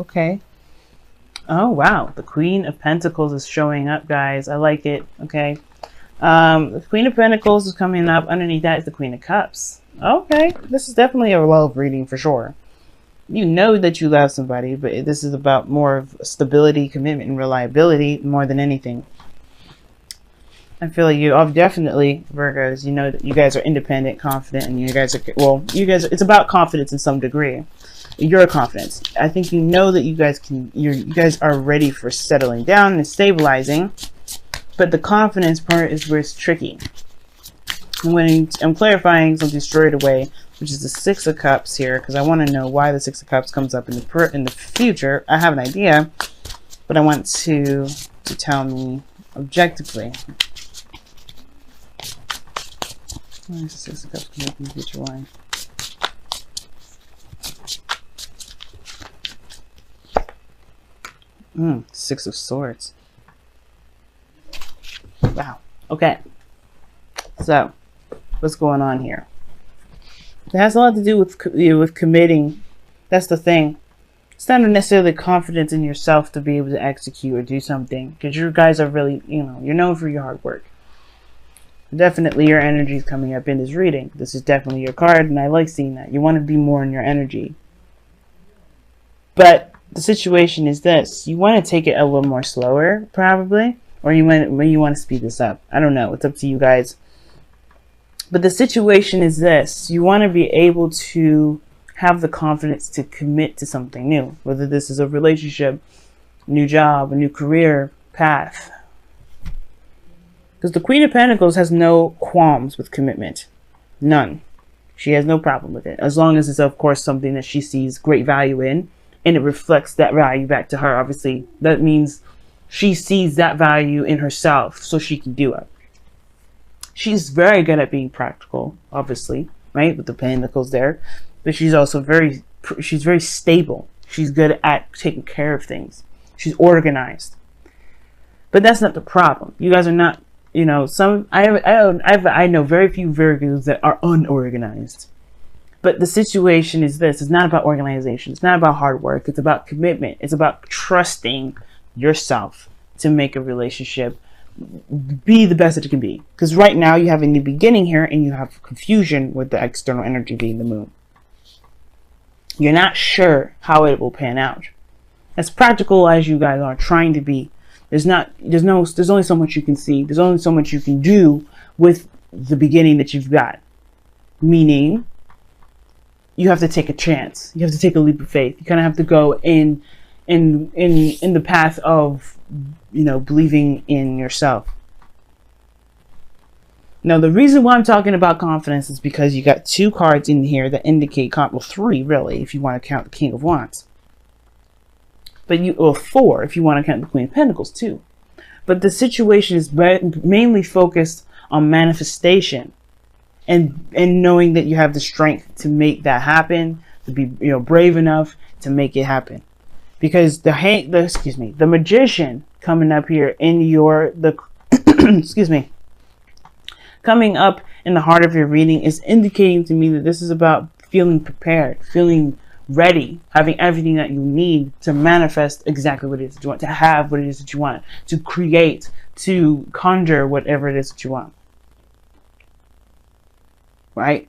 Okay. Oh, wow. The Queen of Pentacles is showing up, guys. I like it. Okay. The Queen of Pentacles is coming up. Underneath that is the Queen of Cups. Okay. This is definitely a love reading for sure. You know that you love somebody, but this is about more of stability, commitment, and reliability more than anything. I feel like you all definitely, Virgos, you know that you guys are independent, confident, and you guys are, well, you guys, it's about confidence in some degree. Your confidence. I think you know that you guys can, you guys are ready for settling down and stabilizing, but the confidence part is where it's tricky. When I'm clarifying something straight away, which is the Six of Cups here, because I want to know why the Six of Cups comes up in the future. I have an idea, but I want to tell me objectively. Why is the Six of Cups come up in the future? Why? Six of Swords. Wow. Okay. So, what's going on here? It has a lot to do with committing. That's the thing. It's not necessarily confidence in yourself to be able to execute or do something, because you guys are really, you're known for your hard work. Definitely your energy is coming up in this reading. This is definitely your card, and I like seeing that. You want to be more in your energy. But the situation is this. You want to take it a little more slower, probably, or you want to speed this up. I don't know. It's up to you guys. But the situation is this. You want to be able to have the confidence to commit to something new, whether this is a relationship, new job, a new career path. Because the Queen of Pentacles has no qualms with commitment. None. She has no problem with it. As long as it's, of course, something that she sees great value in, and it reflects that value back to her. Obviously, that means she sees that value in herself, so she can do it. She's very good at being practical, obviously, right? With the Pentacles there. But she's also very stable. She's good at taking care of things. She's organized. But that's not the problem. You guys are not, I know very few Virgos that are unorganized. But the situation is this. It's not about organization. It's not about hard work. It's about commitment. It's about trusting yourself to make a relationship be the best that it can be. Because right now you have a new beginning here, and you have confusion with the external energy being the moon. You're not sure how it will pan out. As practical as you guys are trying to be, there's only so much you can see. There's only so much you can do with the beginning that you've got. Meaning, you have to take a chance. You have to take a leap of faith. You kind of have to go in the path of, believing in yourself. Now, the reason why I'm talking about confidence is because you got two cards in here that indicate, well, three really, if you want to count the King of Wands. Or four, if you want to count the Queen of Pentacles too. But the situation is mainly focused on manifestation and knowing that you have the strength to make that happen, to be, brave enough to make it happen. Because the Magician coming up here in coming up in the heart of your reading is indicating to me that this is about feeling prepared, feeling ready, having everything that you need to manifest exactly what it is that you want, to have what it is that you want, to create, to conjure whatever it is that you want. Right?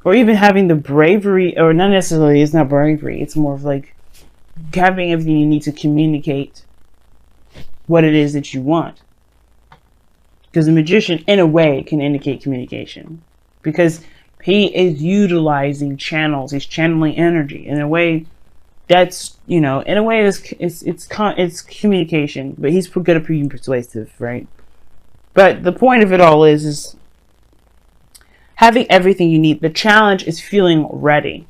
Or even having the bravery, or not necessarily, it's not bravery, it's more of like having everything you need to communicate what it is that you want. Because the Magician, in a way, can indicate communication. Because he is utilizing channels. He's channeling energy. In a way, that's, in a way, it's communication. But he's good at being persuasive, right? But the point of it all is having everything you need. The challenge is feeling ready.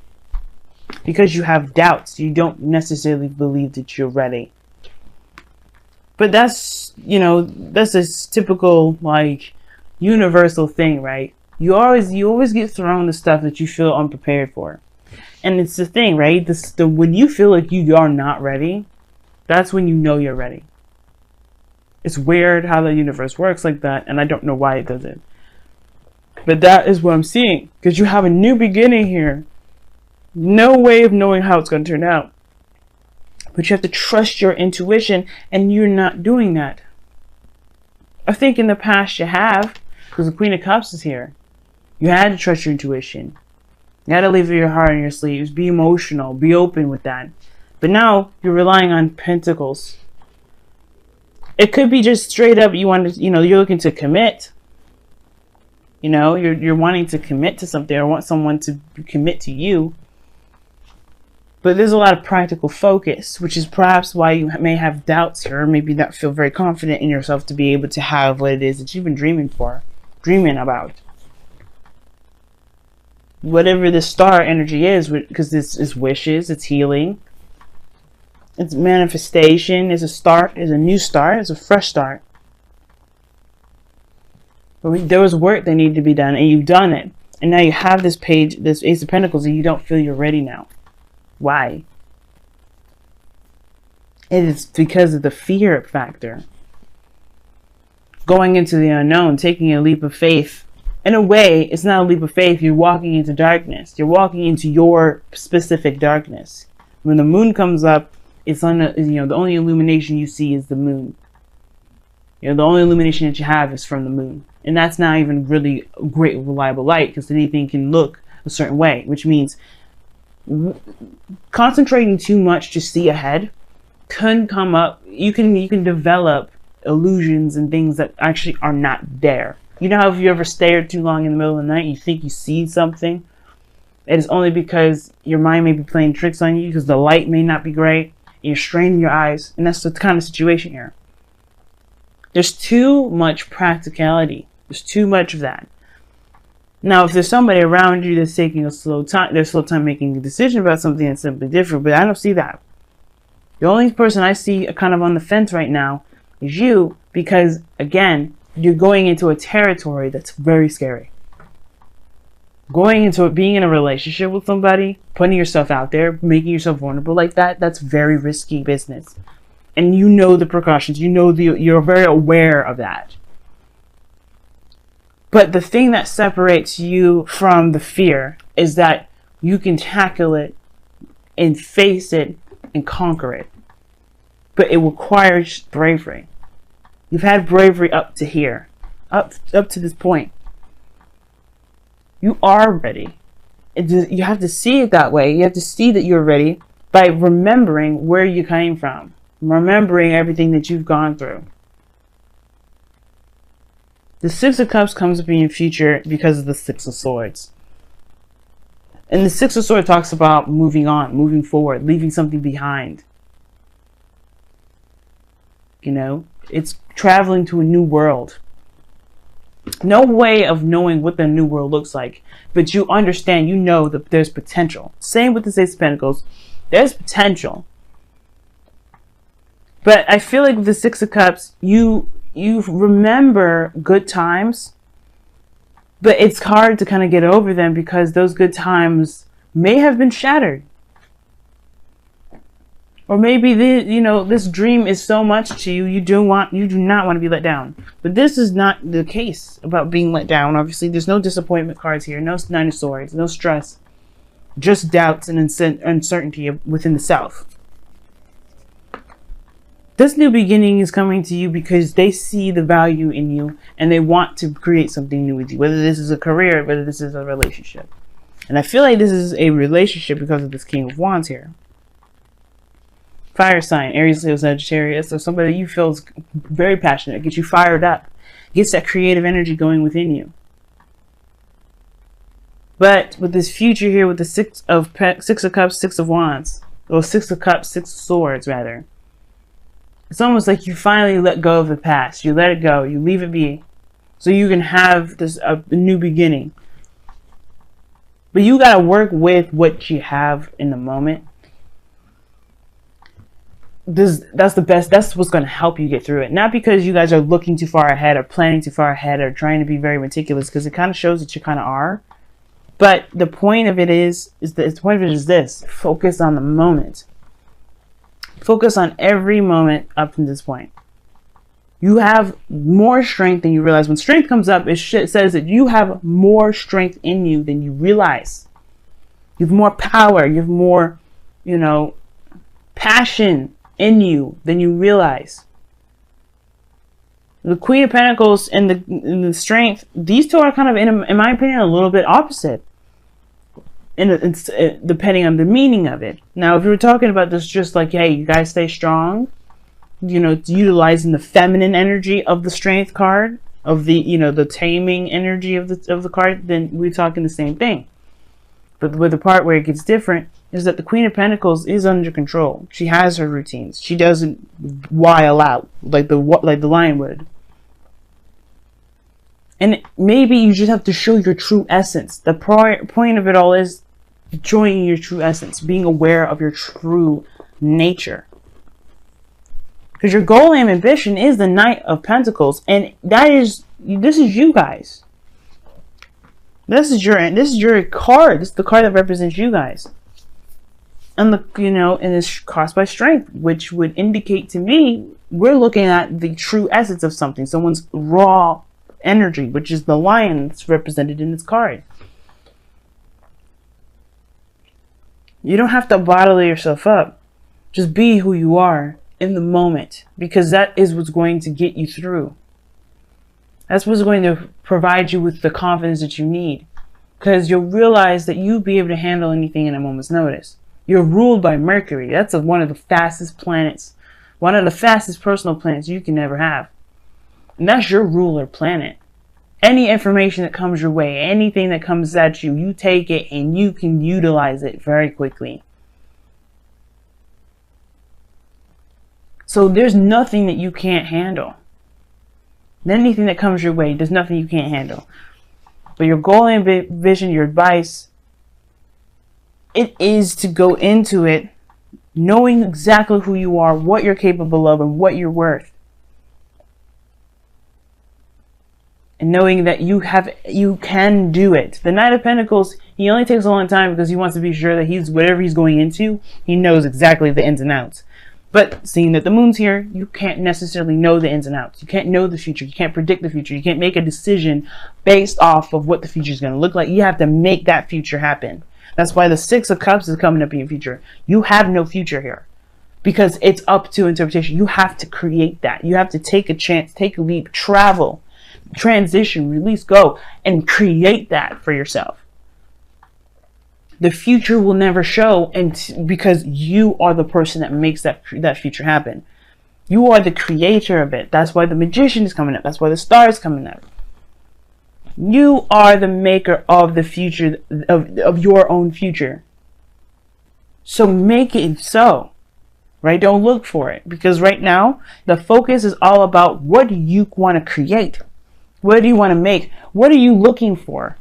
Because you have doubts. You don't necessarily believe that you're ready. But that's, that's a typical, universal thing, right? You always get thrown the stuff that you feel unprepared for. And it's the thing, right? When you feel like you are not ready, that's when you know you're ready. It's weird how the universe works like that, and I don't know why it does it. But that is what I'm seeing. Because you have a new beginning here. No way of knowing how it's going to turn out. But you have to trust your intuition, and you're not doing that. I think in the past you have, because the Queen of Cups is here. You had to trust your intuition. You had to leave your heart on your sleeves. Be emotional. Be open with that. But now you're relying on Pentacles. It could be just straight up you want to, you're looking to commit. You're wanting to commit to something or want someone to commit to you. But there's a lot of practical focus, which is perhaps why you may have doubts here, or maybe not feel very confident in yourself to be able to have what it is that you've been dreaming about. Whatever the star energy is, because this is wishes, it's healing, it's manifestation, it's a start, it's a new start, it's a fresh start. But there was work that needed to be done, and you've done it. And now you have this page, this Ace of Pentacles, and you don't feel you're ready now. Why? It is because of the fear factor. Going into the unknown, taking a leap of faith. In a way, it's not a leap of faith. You're walking into darkness. You're walking into your specific darkness. When the moon comes up, it's on the only illumination you see is the moon. The only illumination that you have is from the moon. And that's not even really a great reliable light, because anything can look a certain way, which means concentrating too much to see ahead can come up. You can develop illusions and things that actually are not there. You know how if you ever stared too long in the middle of the night, you think you see something? It is only because your mind may be playing tricks on you, because the light may not be great, and you're straining your eyes, and that's the kind of situation here. There's too much practicality. There's too much of that. Now, if there's somebody around you that's taking a slow time making a decision about something that's simply different, but I don't see that. The only person I see kind of on the fence right now is you, because, again, you're going into a territory that's very scary. Going into it, being in a relationship with somebody, putting yourself out there, making yourself vulnerable like that, that's very risky business. And you know the precautions, you're very aware of that. But the thing that separates you from the fear is that you can tackle it and face it and conquer it. But it requires bravery. You've had bravery up to here, up to this point. You are ready. You have to see it that way. You have to see that you're ready by remembering where you came from. Remembering everything that you've gone through. The Six of Cups comes up in your future because of the Six of Swords. And the Six of Swords talks about moving on, moving forward, leaving something behind. It's traveling to a new world. No way of knowing what the new world looks like, but you understand, that there's potential. Same with the Ace of Pentacles. There's potential. But I feel like with the Six of Cups, you remember good times, but it's hard to kind of get over them because those good times may have been shattered. Or maybe this dream is so much to you, you do not want to be let down. But this is not the case about being let down. Obviously, there's no disappointment cards here, no Nine of Swords, no stress, just doubts and uncertainty within the self. This new beginning is coming to you because they see the value in you and they want to create something new with you, whether this is a career, whether this is a relationship. And I feel like this is a relationship because of this King of Wands here. Fire sign, Aries, Leo, Sagittarius, or somebody you feel is very passionate, gets you fired up, gets that creative energy going within you. But with this future here, with the Six of Cups, Six of Wands, or Six of Cups, Six of Swords, rather, it's almost like you finally let go of the past. You let it go. You leave it be, so you can have this a new beginning. But you gotta work with what you have in the moment. That's the best. That's what's going to help you get through it. Not because you guys are looking too far ahead or planning too far ahead or trying to be very meticulous, because it kind of shows that you kind of are. But the point of it is this: focus on the moment. Focus on every moment up to this point. You have more strength than you realize. When strength comes up, it says that you have more strength in you than you realize. You have more power. You have more, passion in you than you realize. The Queen of Pentacles and the Strength, these two are kind of, in my opinion, a little bit opposite. Depending on the meaning of it. Now, if you were talking about this just like, hey, you guys stay strong, you know, utilizing the feminine energy of the Strength card, of the, you know, the taming energy of the card, then we're talking the same thing. But with the part where it gets different is that the Queen of Pentacles is under control. She has her routines. She doesn't wild out like the lion would. And maybe you just have to show your true essence. The point of it all is showing your true essence, being aware of your true nature. Because your goal and ambition is the Knight of Pentacles, and this is you guys. This is your card. This is the card that represents you guys. And and it's crossed by Strength, which would indicate to me we're looking at the true essence of something, someone's raw energy, which is the lion that's represented in this card. You don't have to bottle yourself up. Just be who you are in the moment, because that is what's going to get you through. That's what's going to provide you with the confidence that you need, because you'll realize that you'll be able to handle anything in a moment's notice. You're ruled by Mercury. That's one of the fastest planets, one of the fastest personal planets you can ever have. And that's your ruler planet. Any information that comes your way, anything that comes at you, you take it and you can utilize it very quickly. So there's nothing that you can't handle. Anything that comes your way, there's nothing you can't handle. But your goal and vision, your advice, it is to go into it knowing exactly who you are, what you're capable of, and what you're worth. And knowing that you can do it. The Knight of Pentacles, he only takes a long time because he wants to be sure that whatever he's going into, he knows exactly the ins and outs. But seeing that the moon's here, you can't necessarily know the ins and outs. You can't know the future. You can't predict the future. You can't make a decision based off of what the future is going to look like. You have to make that future happen. That's why the Six of Cups is coming up in your future. You have no future here, because it's up to interpretation. You have to create that. You have to take a chance, take a leap, travel, transition, release, go, and create that for yourself. The future will never show, and because you are the person that makes that future happen. You are the creator of it. That's why the Magician is coming up. That's why the Star is coming up. You are the maker of the future, of your own future. So make it so, right? Don't look for it, because right now the focus is all about what do you want to create? What do you want to make? What are you looking for?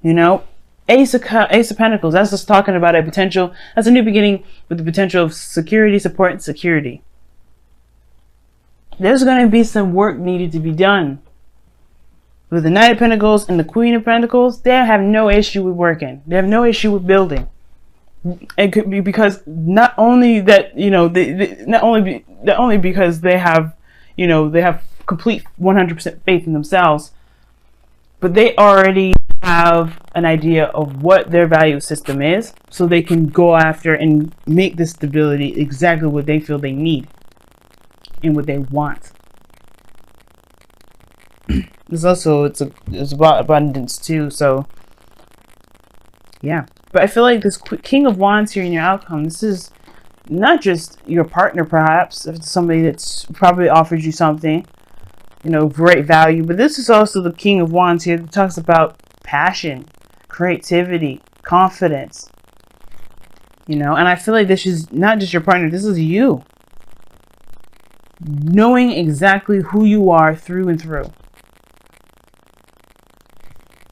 You know, Ace of Pentacles, that's just talking about a potential, that's a new beginning with the potential of security, support, and security. There's going to be some work needed to be done. With the Knight of Pentacles and the Queen of Pentacles, they have no issue with working. They have no issue with building. It could be because not only that, not only because they have, they have complete 100% faith in themselves, but they already have an idea of what their value system is, so they can go after and make this stability exactly what they feel they need and what they want. It's about abundance too, so yeah. But I feel like this King of Wands here in your outcome, this is not just your partner, perhaps, if it's somebody that's probably offers you something, great value, but this is also the King of Wands here that talks about passion, creativity, confidence, and I feel like this is not just your partner, this is you. Knowing exactly who you are through and through.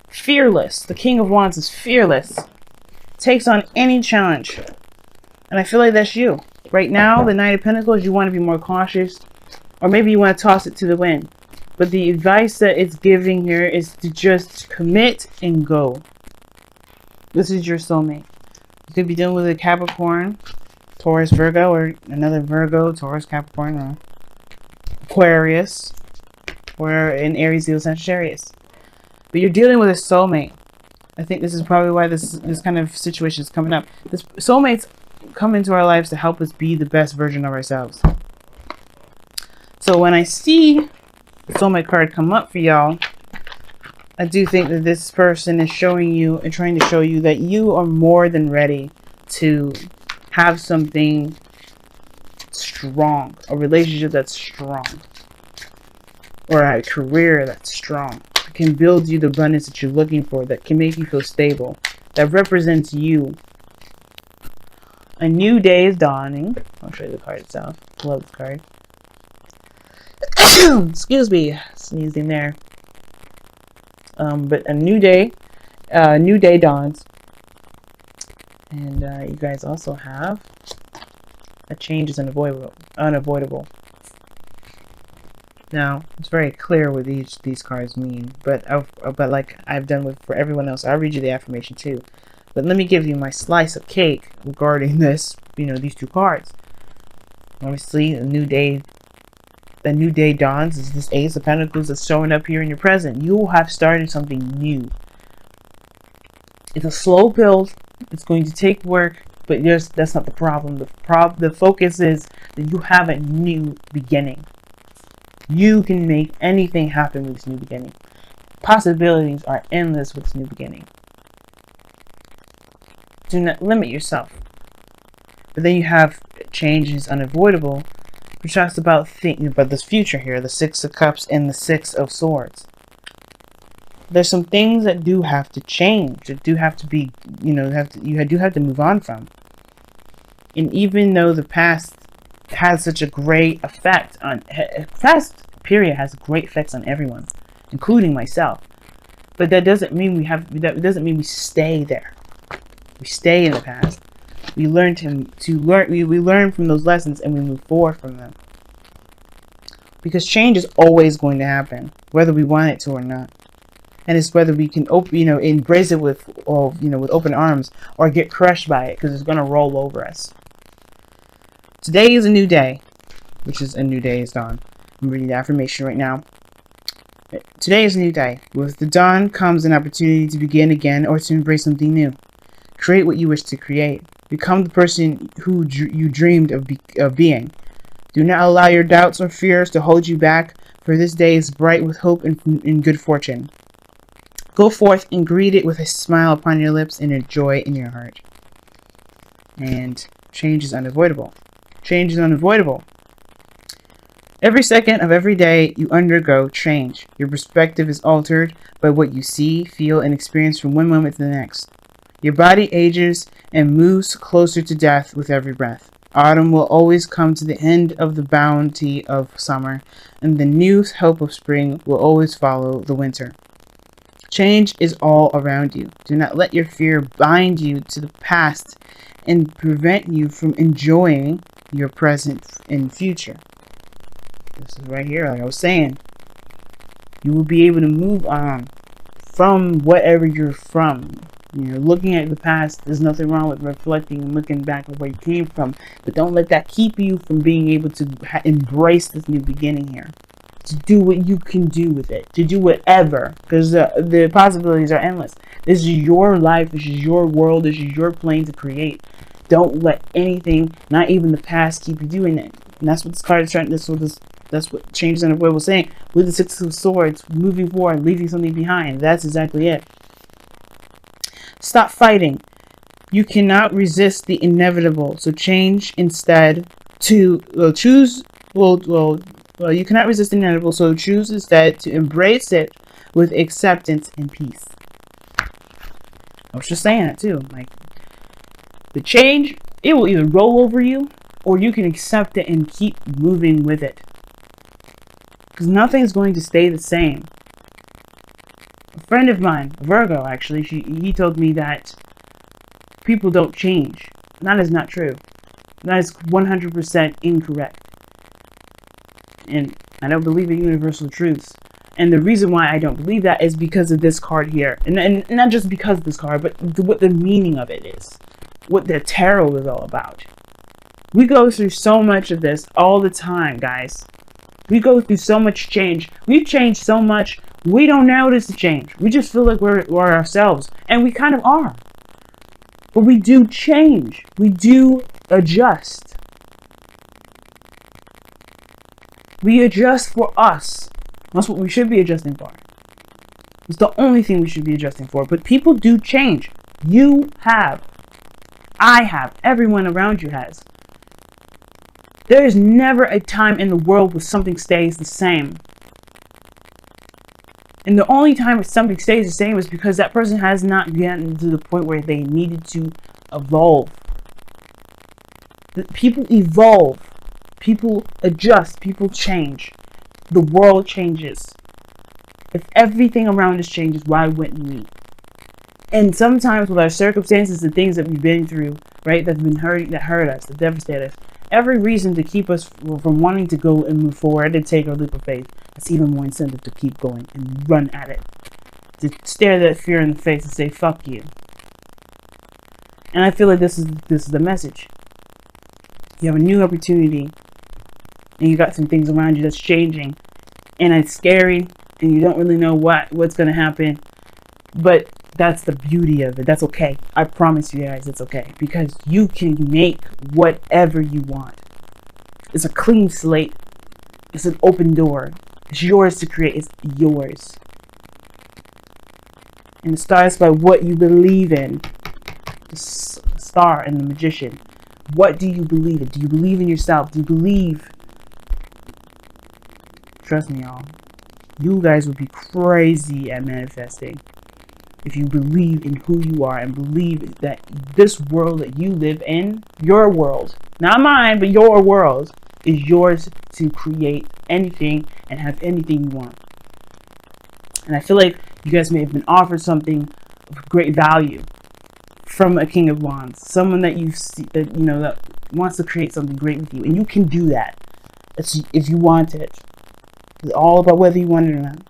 Fearless. The King of Wands is fearless. Takes on any challenge. And I feel like that's you. Right now, the Knight of Pentacles, you want to be more cautious. Or maybe you want to toss it to the wind. But the advice that it's giving here is to just commit and go. This is your soulmate. You could be dealing with a Capricorn, Taurus, Virgo, or another Virgo, Taurus, Capricorn, or Aquarius, or an Aries, Leo, Sagittarius. But you're dealing with a soulmate. I think this is probably why this kind of situation is coming up. This soulmates come into our lives to help us be the best version of ourselves. So when I see the soulmate card come up for y'all, I do think that this person is showing you and trying to show you that you are more than ready to have something strong, a relationship that's strong, or a career that's strong, that can build you the abundance that you're looking for, that can make you feel stable, that represents you. A new day is dawning. I'll show you the card itself. Love this card. Excuse me, sneezing there. But a new day dawns, and you guys also have a change is unavoidable. Now it's very clear what these cards mean, but like I've done for everyone else, I'll read you the affirmation too. But let me give you my slice of cake regarding this. These two cards. Obviously, a new day dawns is this Ace of Pentacles that's showing up here in your present. You will have started something new. It's a slow build. It's going to take work, but that's not the problem. The focus is that you have a new beginning. You can make anything happen with this new beginning. Possibilities are endless with this new beginning. Do not limit yourself. But then you have change is unavoidable, which talks about thinking about this future here, the Six of Cups and the Six of Swords. There's some things that do have to change, that do have to be, you do have to move on from. And even though the past has such a great effect on, past period has great effects on everyone, including myself. But that doesn't mean we stay there. We stay in the past. We learn we learn from those lessons and we move forward from them. Because change is always going to happen, whether we want it to or not. And it's whether we can embrace it with open arms or get crushed by it, because it's going to roll over us. Today is a new day, which is a new day is dawn. I'm reading the affirmation right now. Today is a new day. With the dawn comes an opportunity to begin again or to embrace something new. Create what you wish to create. Become the person who you dreamed of being. Do not allow your doubts or fears to hold you back, for this day is bright with hope and good fortune. Go forth and greet it with a smile upon your lips and a joy in your heart. And change is unavoidable. Change is unavoidable. Every second of every day you undergo change. Your perspective is altered by what you see, feel, and experience from one moment to the next. Your body ages and moves closer to death with every breath. Autumn will always come to the end of the bounty of summer, and the new hope of spring will always follow the winter. Change is all around you. Do not let your fear bind you to the past and prevent you from enjoying your present and future. This is right here, like I was saying. You will be able to move on from whatever you're from. Looking at the past, there's nothing wrong with reflecting and looking back at where you came from. But don't let that keep you from being able to embrace this new beginning here. To do what you can do with it. To do whatever. Because the possibilities are endless. This is your life. This is your world. This is your plane to create. Don't let anything, not even the past, keep you doing it. And that's what this card is trying. That's what Change is Unavoidable saying. With the Six of Swords, moving forward, leaving something behind. That's exactly it. Stop fighting. You cannot resist the inevitable. So change instead to choose. You cannot resist the inevitable. So choose instead to embrace it with acceptance and peace. I was just saying that too. Like the change, it will either roll over you, or you can accept it and keep moving with it. Because nothing is going to stay the same. A friend of mine, Virgo actually, he told me that people don't change. That is not true. That is 100% incorrect. And I don't believe in universal truths. And the reason why I don't believe that is because of this card here. And not just because of this card, but what the meaning of it is. What the tarot is all about. We go through so much of this all the time, guys. We go through so much change. We've changed so much We don't notice the change. We just feel like we're ourselves. And we kind of are. But we do change. We do adjust. We adjust for us. That's what we should be adjusting for. It's the only thing we should be adjusting for. But people do change. You have. I have. Everyone around you has. There is never a time in the world where something stays the same. And the only time something stays the same is because that person has not gotten to the point where they needed to evolve. People evolve. People adjust. People change. The world changes. If everything around us changes, why wouldn't we? And sometimes with our circumstances and things that we've been through, right, that hurt us, that devastate us, every reason to keep us from wanting to go and move forward and take our leap of faith, that's even more incentive to keep going and run at it. To stare that fear in the face and say, fuck you. And I feel like this is the message. You have a new opportunity, and you got some things around you that's changing, and it's scary, and you don't really know what's going to happen, but that's the beauty of it. That's okay. I promise you guys it's okay, because you can make whatever you want. It's a clean slate. It's an open door. It's yours to create. It's yours. And it starts by what you believe in. The star and the magician. What do you believe in? Do you believe in yourself? Do you believe? Trust me, y'all. You guys would be crazy at manifesting if you believe in who you are and believe that this world that you live in, your world, not mine, but your world, is yours to create anything and have anything you want. And I feel like you guys may have been offered something of great value from a King of Wands, someone that you see, that wants to create something great with you, and you can do that if you want it. It's all about whether you want it or not.